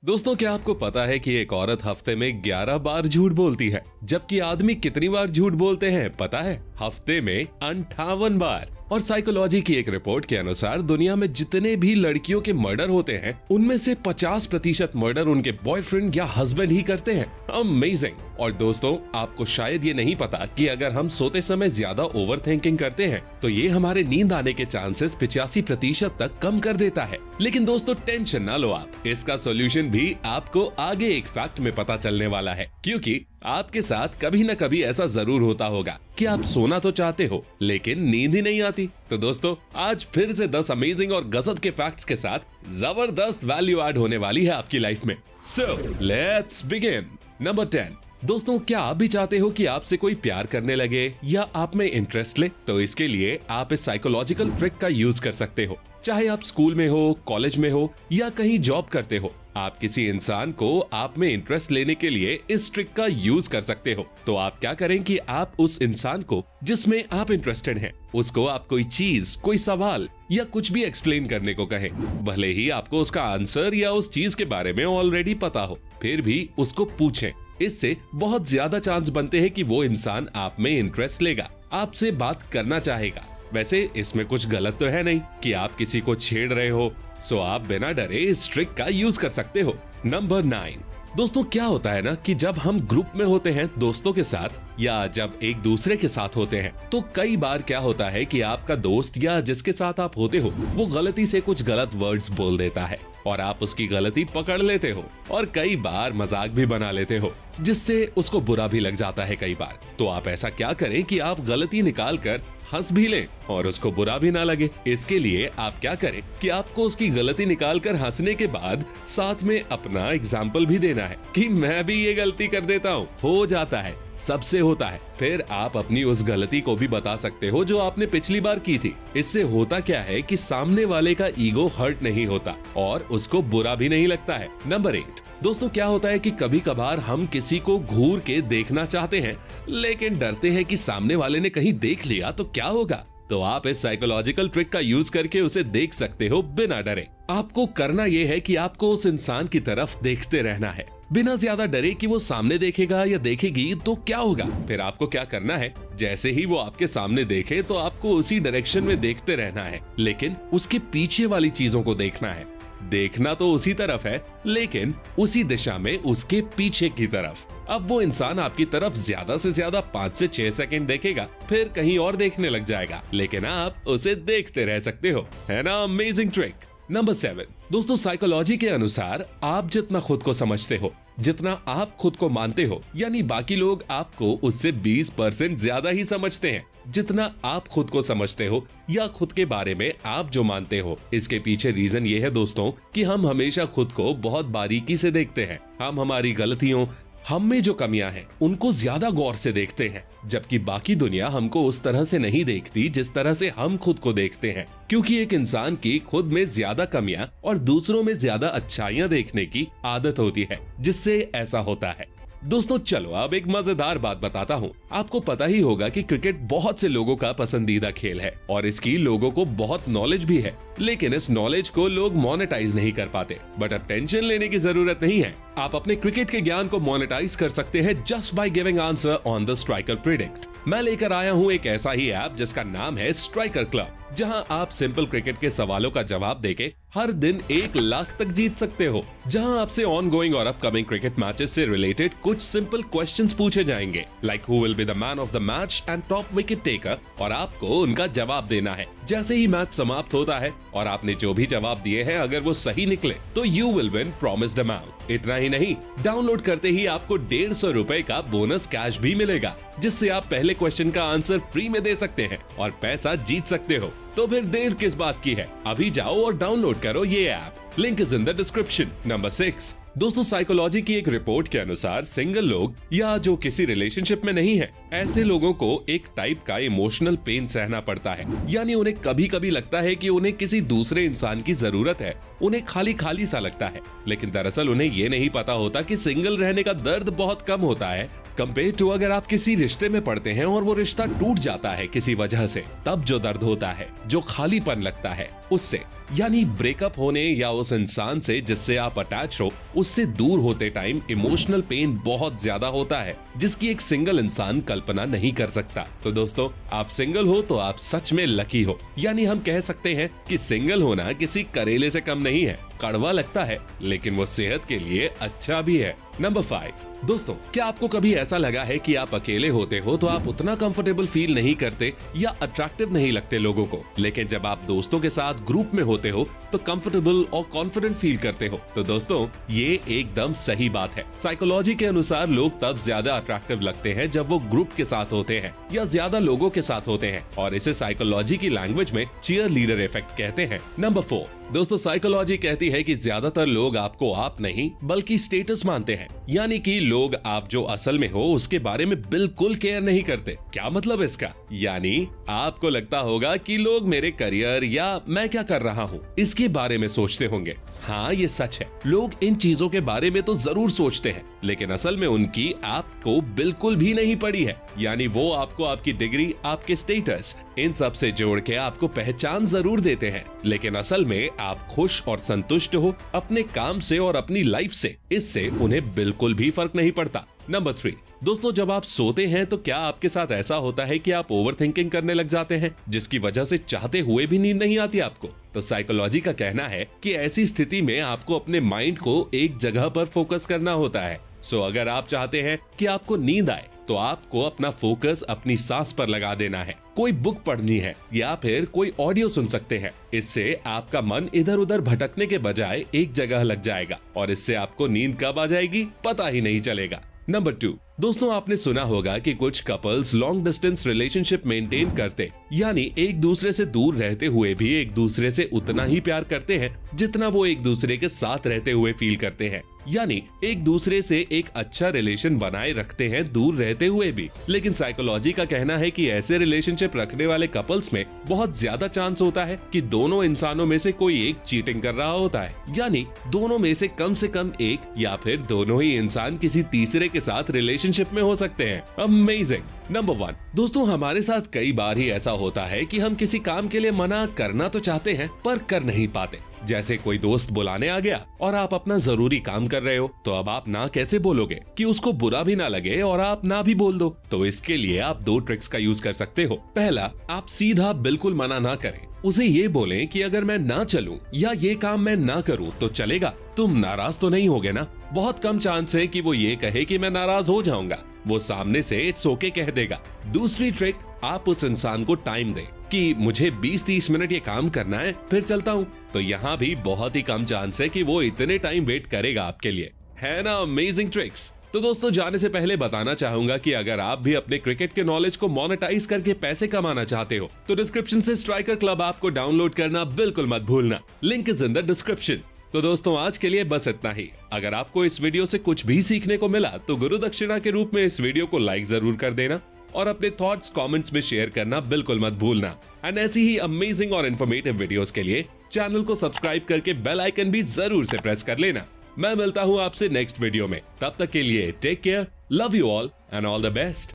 दोस्तों, क्या आपको पता है कि एक औरत हफ्ते में 11 बार झूठ बोलती है, जबकि आदमी कितनी बार झूठ बोलते हैं पता है? हफ्ते में 58 बार। और साइकोलॉजी की एक रिपोर्ट के अनुसार दुनिया में जितने भी लड़कियों के मर्डर होते हैं, उनमें से 50% मर्डर उनके बॉयफ्रेंड या हस्बैंड ही करते हैं। अमेजिंग। और दोस्तों, आपको शायद ये नहीं पता कि अगर हम सोते समय ज्यादा ओवर थिंकिंग करते हैं तो ये हमारे नींद आने के चांसेस 85% तक कम कर देता है। लेकिन दोस्तों, टेंशन ना लो आप, इसका सोल्यूशन भी आपको आगे एक फैक्ट में पता चलने वाला है। क्योंकि आपके साथ कभी न कभी ऐसा जरूर होता होगा कि आप सोना तो चाहते हो लेकिन नींद ही नहीं आती। तो दोस्तों, आज फिर से 10 अमेजिंग और गजब के फैक्ट्स के साथ जबरदस्त वैल्यू ऐड होने वाली है आपकी लाइफ में। So let's begin. नंबर 10। दोस्तों, क्या आप भी चाहते हो कि आपसे कोई प्यार करने लगे या आप में इंटरेस्ट ले? तो इसके लिए आप इस साइकोलॉजिकल ट्रिक का यूज कर सकते हो। चाहे आप स्कूल में हो, कॉलेज में हो या कहीं जॉब करते हो, आप किसी इंसान को आप में इंटरेस्ट लेने के लिए इस ट्रिक का यूज कर सकते हो। तो आप क्या करें कि आप उस इंसान को जिसमें आप इंटरेस्टेड हैं, उसको आप कोई चीज, कोई सवाल या कुछ भी एक्सप्लेन करने को कहें। भले ही आपको उसका आंसर या उस चीज के बारे में ऑलरेडी पता हो, फिर भी उसको पूछें। इससे बहुत ज्यादा चांस बनते हैं कि वो इंसान आप में इंटरेस्ट लेगा, आपसे बात करना चाहेगा। वैसे इसमें कुछ गलत तो है नहीं कि आप किसी को छेड़ रहे हो, सो आप बिना डरे इस ट्रिक का यूज कर सकते हो। नंबर 9। दोस्तों, क्या होता है ना कि जब हम ग्रुप में होते हैं दोस्तों के साथ या जब एक दूसरे के साथ होते हैं, तो कई बार क्या होता है कि आपका दोस्त या जिसके साथ आप होते हो वो गलती से कुछ गलत वर्ड्स बोल देता है और आप उसकी गलती पकड़ लेते हो और कई बार मजाक भी बना लेते हो, जिससे उसको बुरा भी लग जाता है कई बार। तो आप ऐसा क्या करें कि आप गलती निकाल कर हंस भी लें और उसको बुरा भी ना लगे। इसके लिए आप क्या करें कि आपको उसकी गलती निकाल कर हंसने के बाद साथ में अपना एग्जाम्पल भी देना है कि मैं भी ये गलती कर देता हूँ, हो जाता है, सबसे होता है। फिर आप अपनी उस गलती को भी बता सकते हो जो आपने पिछली बार की थी। इससे होता क्या है कि सामने वाले का ईगो हर्ट नहीं होता और उसको बुरा भी नहीं लगता है। नंबर 8। दोस्तों, क्या होता है कि कभी कभार हम किसी को घूर के देखना चाहते हैं लेकिन डरते हैं कि सामने वाले ने कहीं देख लिया तो क्या होगा। तो आप इस साइकोलॉजिकल ट्रिक का यूज करके उसे देख सकते हो बिना डरे। आपको करना यह है कि आपको उस इंसान की तरफ देखते रहना है बिना ज्यादा डरे कि वो सामने देखेगा या देखेगी तो क्या होगा। फिर आपको क्या करना है, जैसे ही वो आपके सामने देखे तो आपको उसी डायरेक्शन में देखते रहना है, लेकिन उसके पीछे वाली चीजों को देखना है। देखना तो उसी तरफ है लेकिन उसी दिशा में उसके पीछे की तरफ। अब वो इंसान आपकी तरफ ज्यादा से ज्यादा 5 से 6 सेकंड देखेगा, फिर कहीं और देखने लग जाएगा, लेकिन आप उसे देखते रह सकते हो। है ना अमेजिंग ट्रिक। नंबर 7। दोस्तों, साइकोलॉजी के अनुसार आप जितना खुद को समझते हो, जितना आप खुद को मानते हो, यानी बाकी लोग आपको उससे 20% ज्यादा ही समझते हैं जितना आप खुद को समझते हो या खुद के बारे में आप जो मानते हो। इसके पीछे रीजन ये है दोस्तों कि हम हमेशा खुद को बहुत बारीकी से देखते हैं। हम हमारी गलतियों, हम में जो कमियां हैं, उनको ज्यादा गौर से देखते हैं, जबकि बाकी दुनिया हमको उस तरह से नहीं देखती जिस तरह से हम खुद को देखते हैं। क्योंकि एक इंसान की खुद में ज्यादा कमियां और दूसरों में ज्यादा अच्छाइयां देखने की आदत होती है, जिससे ऐसा होता है। दोस्तों, चलो अब एक मजेदार बात बताता हूँ। आपको पता ही होगा कि क्रिकेट बहुत से लोगों का पसंदीदा खेल है और इसकी लोगों को बहुत नॉलेज भी है, लेकिन इस नॉलेज को लोग मोनेटाइज नहीं कर पाते। बट अब टेंशन लेने की जरूरत नहीं है, आप अपने क्रिकेट के ज्ञान को मोनेटाइज कर सकते हैं just by giving answer on the striker predict. मैं लेकर आया हूँ एक ऐसा ही ऐप जिसका नाम है स्ट्राइकर क्लब, जहां आप सिंपल क्रिकेट के सवालों का जवाब देके हर दिन 1 लाख तक जीत सकते हो। जहां आपसे ऑन गोइंग और अपकमिंग क्रिकेट मैचेस से रिलेटेड कुछ सिंपल क्वेश्चंस पूछे जाएंगे, like who will be the man of the match and top wicket taker, और आपको उनका जवाब देना है। जैसे ही मैच समाप्त होता है और आपने जो भी जवाब दिए हैं अगर वो सही निकले तो you will win promised amount. इतना ही नहीं, डाउनलोड करते ही आपको 150 रुपए का बोनस कैश भी मिलेगा, जिससे आप पहले क्वेश्चन का आंसर फ्री में दे सकते हैं और पैसा जीत सकते हो। तो फिर देर किस बात की है, अभी जाओ और डाउनलोड करो ये app. Link is in the description. Number 6। दोस्तों, साइकोलॉजी की एक रिपोर्ट के अनुसार सिंगल लोग या जो किसी रिलेशनशिप में नहीं है, ऐसे लोगों को एक टाइप का इमोशनल पेन सहना पड़ता है। यानी उन्हें कभी कभी लगता है कि उन्हें किसी दूसरे इंसान की जरूरत है, उन्हें खाली खाली सा लगता है, लेकिन दरअसल उन्हें ये नहीं पता होता कि सिंगल रहने का दर्द बहुत कम होता है कंपेयर टू अगर आप किसी रिश्ते में पड़ते हैं और वो रिश्ता टूट जाता है किसी वजह से, तब जो दर्द होता है, जो खालीपन लगता है, उससे। यानी ब्रेकअप होने या उस इंसान से जिससे आप अटैच हो उससे दूर होते टाइम इमोशनल पेन बहुत ज्यादा होता है, जिसकी एक सिंगल इंसान कल्पना नहीं कर सकता। तो दोस्तों, आप सिंगल हो तो आप सच में लकी हो। यानी हम कह सकते हैं कि सिंगल होना किसी करेले से कम नहीं है। कड़वा लगता है लेकिन वो सेहत के लिए अच्छा भी है। नंबर 5, दोस्तों, क्या आपको कभी ऐसा लगा है कि आप अकेले होते हो तो आप उतना कंफर्टेबल फील नहीं करते या अट्रैक्टिव नहीं लगते लोगों को, लेकिन जब आप दोस्तों के साथ ग्रुप में होते हो तो कंफर्टेबल और कॉन्फिडेंट फील करते हो? तो दोस्तों, ये एकदम सही बात है। साइकोलॉजी के अनुसार लोग तब ज्यादा अट्रैक्टिव लगते हैं जब वो ग्रुप के साथ होते हैं या ज्यादा लोगों के साथ होते हैं, और इसे साइकोलॉजी की लैंग्वेज में चीयर लीडर इफेक्ट कहते हैं। नंबर 4, दोस्तों, साइकोलॉजी कहती है कि ज्यादातर लोग आपको आप नहीं बल्कि स्टेटस मानते हैं। यानी कि लोग आप जो असल में हो उसके बारे में बिल्कुल केयर नहीं करते। क्या मतलब इसका? यानी आपको लगता होगा कि लोग मेरे करियर या मैं क्या कर रहा हूँ इसके बारे में सोचते होंगे। हाँ, ये सच है। लोग इन चीजों के बारे में तो जरूर सोचते हैं, लेकिन असल में उनकी आपको बिल्कुल भी नहीं पड़ी है। यानी वो आपको आपकी डिग्री, आपके स्टेटस, इन सब से जोड़ के आपको पहचान जरूर देते हैं, लेकिन असल में आप खुश और संतुष्ट हो अपने काम से और अपनी लाइफ से, इससे उन्हें बिल्कुल भी फर्क नहीं पड़ता। नंबर 3, दोस्तों, जब आप सोते हैं तो क्या आपके साथ ऐसा होता है कि आप ओवरथिंकिंग करने लग जाते हैं, जिसकी वजह से चाहते हुए भी नींद नहीं आती आपको? तो साइकोलॉजी का कहना है कि ऐसी स्थिति में आपको अपने माइंड को एक जगह पर फोकस करना होता है। सो अगर आप चाहते हैं कि आपको नींद आए तो आपको अपना फोकस अपनी सांस पर लगा देना है, कोई बुक पढ़नी है या फिर कोई ऑडियो सुन सकते हैं। इससे आपका मन इधर उधर भटकने के बजाय एक जगह लग जाएगा और इससे आपको नींद कब आ जाएगी पता ही नहीं चलेगा। नंबर 2, दोस्तों, आपने सुना होगा कि कुछ couples long distance relationship maintain करते, यानी एक दूसरे से दूर रहते हुए भी एक दूसरे से उतना ही प्यार करते हैं जितना वो एक दूसरे के साथ रहते हुए फील करते हैं। यानी एक दूसरे से एक अच्छा रिलेशन बनाए रखते हैं दूर रहते हुए भी। लेकिन साइकोलॉजी का कहना है कि ऐसे रिलेशनशिप रखने वाले कपल्स में बहुत ज्यादा चांस होता है कि दोनों इंसानों में से कोई एक चीटिंग कर रहा होता है। यानी दोनों में से कम एक या फिर दोनों ही इंसान किसी तीसरे के साथ रिलेशनशिप में हो सकते हैं। अमेजिंग। नंबर 1, दोस्तों, हमारे साथ कई बार ही ऐसा होता है कि हम किसी काम के लिए मना करना तो चाहते हैं पर कर नहीं पाते। जैसे कोई दोस्त बुलाने आ गया और आप अपना जरूरी काम कर रहे हो, तो अब आप ना कैसे बोलोगे कि उसको बुरा भी ना लगे और आप ना भी बोल दो? तो इसके लिए आप 2 ट्रिक्स का यूज कर सकते हो। पहला, आप सीधा बिल्कुल मना ना करें। उसे ये बोलें कि अगर मैं ना चलूं या ये काम मैं ना करूं तो चलेगा, तुम नाराज तो नहीं होगे ना? बहुत कम चांस है कि वो ये कहे कि मैं नाराज हो जाऊंगा, वो सामने से इट्स ओके कह देगा। दूसरी ट्रिक, आप उस इंसान को टाइम दें कि मुझे 20-30 मिनट ये काम करना है फिर चलता हूँ। तो यहाँ भी बहुत ही कम चांस है कि वो इतने टाइम वेट करेगा आपके लिए। है ना अमेजिंग ट्रिक्स? तो दोस्तों, जाने से पहले बताना चाहूंगा कि अगर आप भी अपने क्रिकेट के नॉलेज को मोनेटाइज करके पैसे कमाना चाहते हो तो डिस्क्रिप्शन से स्ट्राइकर क्लब ऐप को डाउनलोड करना बिल्कुल मत भूलना। Link is in the description. तो दोस्तों, आज के लिए बस इतना ही। अगर आपको इस वीडियो से कुछ भी सीखने को मिला तो गुरु दक्षिणा के रूप में इस वीडियो को लाइक जरूर कर देना और अपने थॉट्स कमेंट्स में शेयर करना बिल्कुल मत भूलना। एंड ऐसी ही अमेजिंग और इन्फॉर्मेटिव वीडियोस के लिए चैनल को सब्सक्राइब करके बेल आइकन भी जरूर से प्रेस कर लेना। मैं मिलता हूँ आपसे नेक्स्ट वीडियो में। तब तक के लिए take care, love you all and all the best.